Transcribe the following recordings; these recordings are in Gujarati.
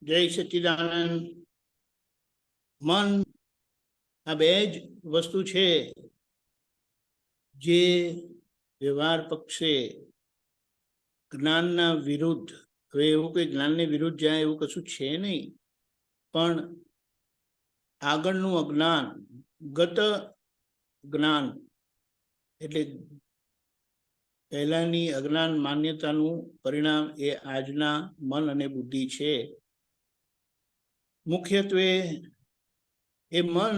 જય સચ્ચિદાનંદ. મન આ બે જ વસ્તુ છે જે વ્યવહાર પક્ષે જ્ઞાનના વિરુદ્ધ, હવે એવું કોઈ જ્ઞાનને વિરુદ્ધ જાય એવું કશું છે નહીં, પણ આગળનું અજ્ઞાન, ગત જ્ઞાન એટલે પહેલાની અજ્ઞાન માન્યતાનું પરિણામ એ આજના મન અને બુદ્ધિ છે. મુખ્યત્વે એ મન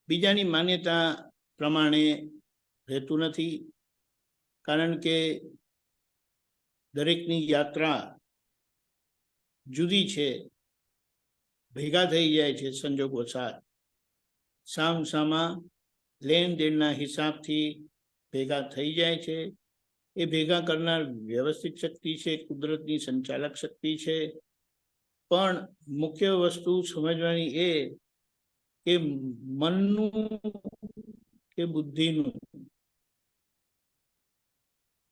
બીજાની માન્યતા પ્રમાણે રહેતું નથી, કારણ કે દરેકની યાત્રા જુદી છે, ભેગા થઈ જાય છે સંજોગવશાત, સામસામા લેણ દેણના હિસાબથી ભેગા થઈ જાય છે. એ ભેગા કરનાર વ્યવસ્થિત શક્તિ છે, કુદરતની સંચાલક શક્તિ છે. પણ મુખ્ય વસ્તુ સમજવાની એ કે મનનું કે બુદ્ધિનું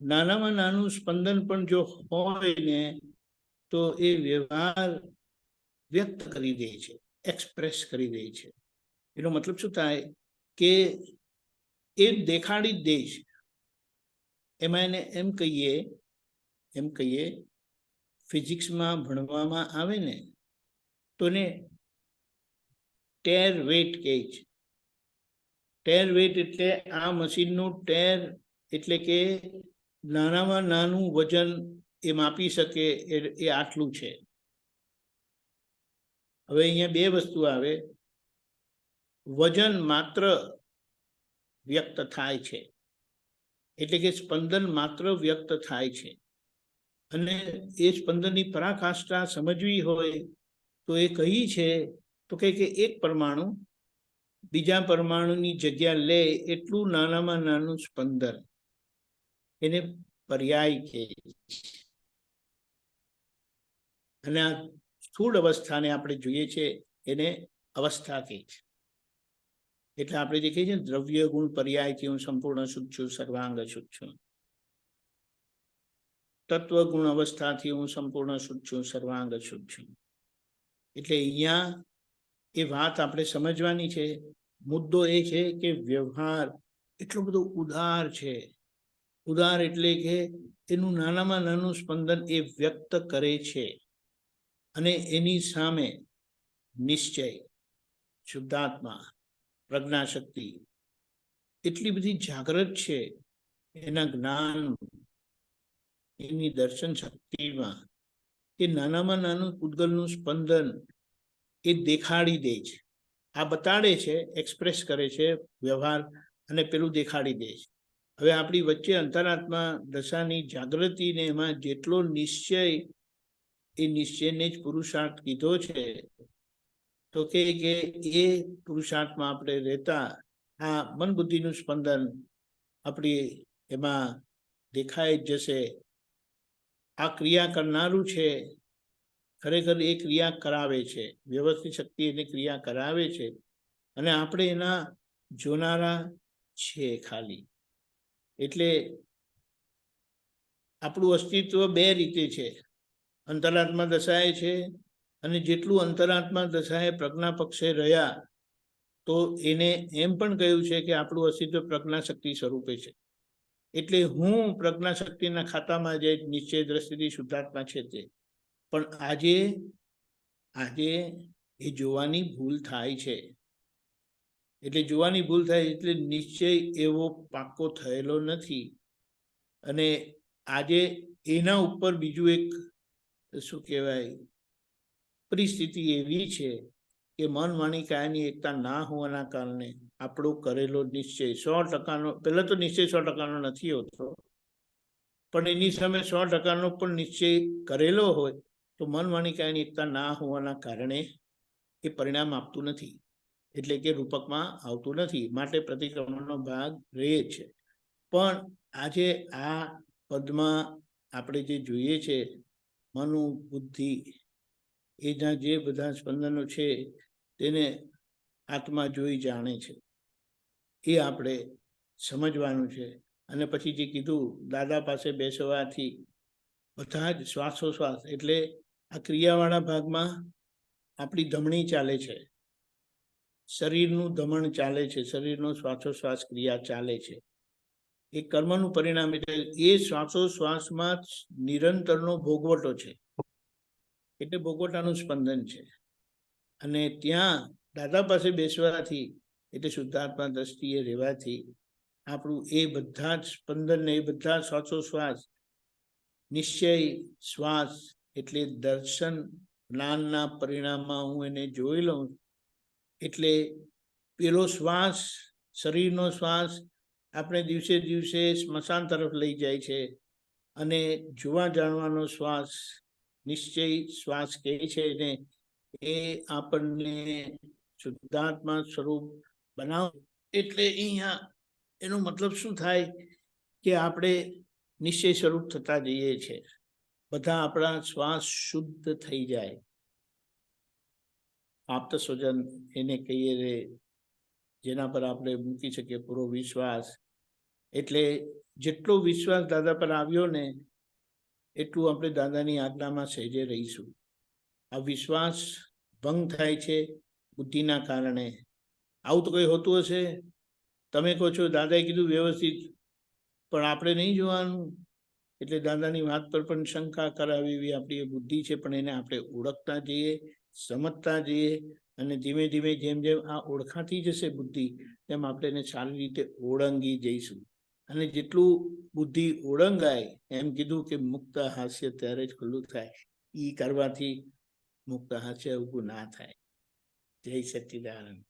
નાનામાં નાનું સ્પંદન પણ જો હોય ને તો એ વ્યવહાર વ્યક્ત કરી દે છે, એક્સપ્રેસ કરી દે છે. એનો મતલબ શું થાય કે એ દેખાડી જ દે છે. એમાં એને એમ કહીએ ફિઝિક્સમાં ભણવામાં આવે ને તો એને ટેર વેટ કહે છે. ટેર વેટ એટલે આ મશીનનું ટેર એટલે કે નાનામાં નાનું વજન એ માપી શકે એ આટલું છે. હવે અહીંયા બે વસ્તુ આવે, વજન માત્ર વ્યક્ત થાય છે, એટલે કે સ્પંદન માત્ર વ્યક્ત થાય છે, અને એ સ્પંદનની પરાકાષ્ઠા સમજવી હોય તો એ કઈ છે તો કે એક પરમાણુ બીજા પરમાણુની જગ્યા લે એટલું નાનામાં નાનું સ્પંદન, એને પર્યાય કહે છે. અને આ સ્થૂળ અવસ્થાને આપણે જોઈએ છે એને અવસ્થા કહે છે. એટલે આપણે જે કહીએ છીએ ને દ્રવ્ય ગુણ પર્યાયથી હું સંપૂર્ણ શુદ્ધ છું, સર્વાંગ શુદ્ધ છું. તત્વ ગુણ અવસ્થાથી હું સંપૂર્ણ શુદ્ધ છું, સર્વાંગ શુદ્ધ છું. એટલે અહીંયા એ વાત આપણે સમજવાની છે. મુદ્દો એ છે કે વ્યવહાર એટલો બધો ઉદાર છે. ઉદાર એટલે કે એનું નાનામાં નાનું સ્પંદન એ વ્યક્ત કરે છે, અને એની સામે નિશ્ચય, શુદ્ધાત્મા, પ્રજ્ઞાશક્તિ એટલી બધી જાગૃત છે એના જ્ઞાન, એની દર્શન શક્તિમાં, કે નાનામાં નાનું પૂતગલનું સ્પંદન એ દેખાડી દે છે. આ બતાડે છે, એક્સપ્રેસ કરે છે વ્યવહાર, અને પેલું દેખાડી દે છે. હવે આપણી વચ્ચે અંતરાત્મા દશાની જાગૃતિને એમાં જેટલો નિશ્ચય, એ નિશ્ચયને જ પુરુષાર્થ કીધો છે. તો કે એ પુરુષાર્થમાં આપણે રહેતા આ મન બુદ્ધિનું સ્પંદન આપણી એમાં દેખાઈ જ જશે. આ ક્રિયા કરનારું છે, ખરેખર એ ક્રિયા કરાવે છે, વ્યવસ્થિત શક્તિ એને ક્રિયા કરાવે છે, અને આપણે એના જોનારા છે ખાલી. એટલે આપણું અસ્તિત્વ બે રીતે છે, અંતરાત્મા દશાએ છે, અને જેટલું અંતરાત્મા દશાએ પ્રજ્ઞા પક્ષે રહ્યા તો એને એમ પણ કહ્યું છે કે આપણું અસ્તિત્વ પ્રજ્ઞાશક્તિ સ્વરૂપે છે. એટલે હું પ્રજ્ઞાશક્તિના ખાતામાં જે નિશ્ચય દ્રષ્ટિથી શુદ્ધાત્મા છે તે, પણ આજે એ જોવાની ભૂલ થાય છે. એટલે જોવાની ભૂલ થાય એટલે નિશ્ચય એવો પાક્કો થયેલો નથી. અને આજે એના ઉપર બીજું એક શું કહેવાય પરિસ્થિતિ એવી છે કે મન વાણી કાયાની એકતા ના હોવાના કારણે આપણો કરેલો નિશ્ચય 100%, પહેલા તો નિશ્ચય 100%નો નથી હોતો, પણ એની સામે 100%નો પણ નિશ્ચય કરેલો હોય તો મન વાણી કાયાની એકતા ના હોવાના કારણે એ પરિણામ આપતું નથી, એટલે કે રૂપકમાં આવતું નથી, માટે પ્રતિક્રમણનો ભાગ રહે છે. પણ આજે આ પદમાં આપણે જે જોઈએ છે મન બુદ્ધિ એના જે બધા સ્પંદનો છે તેને આત્મા જોઈ જાણે છે, એ આપણે સમજવાનું છે. અને પછી જે કીધું દાદા પાસે બેસવાથી બધા જ શ્વાસોશ્વાસ, એટલે આ ક્રિયાવાળા ભાગમાં આપણી ધમણી ચાલે છે, શરીરનું ધમણ ચાલે છે, શરીરનો શ્વાસોશ્વાસ ક્રિયા ચાલે છે. એ કર્મનું પરિણામ એટલે એ શ્વાસોશ્વાસમાં નિરંતરનો ભોગવટો છે, એટલે ભોગવટાનું સ્પંદન છે. અને ત્યાં દાદા પાસે બેસવાથી એટલે શુદ્ધાત્મા દ્રષ્ટિએ રહેવાથી આપણું એ બધા જ સ્પંદન, એ બધા શ્વાસોશ્વાસ, નિશ્ચય શ્વાસ એટલે દર્શન જ્ઞાનના પરિણામમાં હું એને જોઈ લઉં. એટલે પેલો શ્વાસ, શરીરનો શ્વાસ આપણે દિવસે દિવસે સ્મશાન તરફ લઈ જાય છે, અને જોવા જાણવાનો શ્વાસ, નિશ્ચય શ્વાસ કહે છે ને, એ આપણને શુદ્ધાત્મા સ્વરૂપ બનાવ. એટલે અહીંયા એનો મતલબ શું થાય કે આપણે નિશ્ચય સ્વરૂપ થતા જઈએ છીએ, બધા આપણા શ્વાસ શુદ્ધ થઈ જાય. આપ્ત સ્વજન એને કહીએ રે, જેના પર આપણે મૂકી શકીએ પૂરો વિશ્વાસ. એટલે જેટલો વિશ્વાસ દાદા પર આવ્યો ને, એટલું આપણે દાદાની આજ્ઞામાં સહેજે રહીશું. આ વિશ્વાસ ભંગ થાય છે બુદ્ધિના કારણે. આવું તો કંઈ હોતું હશે? તમે કહો છો દાદાએ કીધું વ્યવસ્થિત, પણ આપણે નહીં જોવાનું. એટલે દાદાની વાત પર પણ શંકા કરાવી એવી આપણી એ બુદ્ધિ છે, પણ એને આપણે ઓળખતા જઈએ, સમજતા જઈએ, અને ધીમે ધીમે જેમ જેમ આ ઓળખાતી જશે બુદ્ધિ, તેમ આપણે એને સારી રીતે ઓળંગી જઈશું. અને જેટલું બુદ્ધિ ઓળંગાય, એમ કીધું કે મુક્ત હાસ્ય ત્યારે જ ખુલ્લું થાય. એ કરવાથી મુક્ત હાસ્ય ઊભું ના થાય. જય સચ્ચિદાનંદ.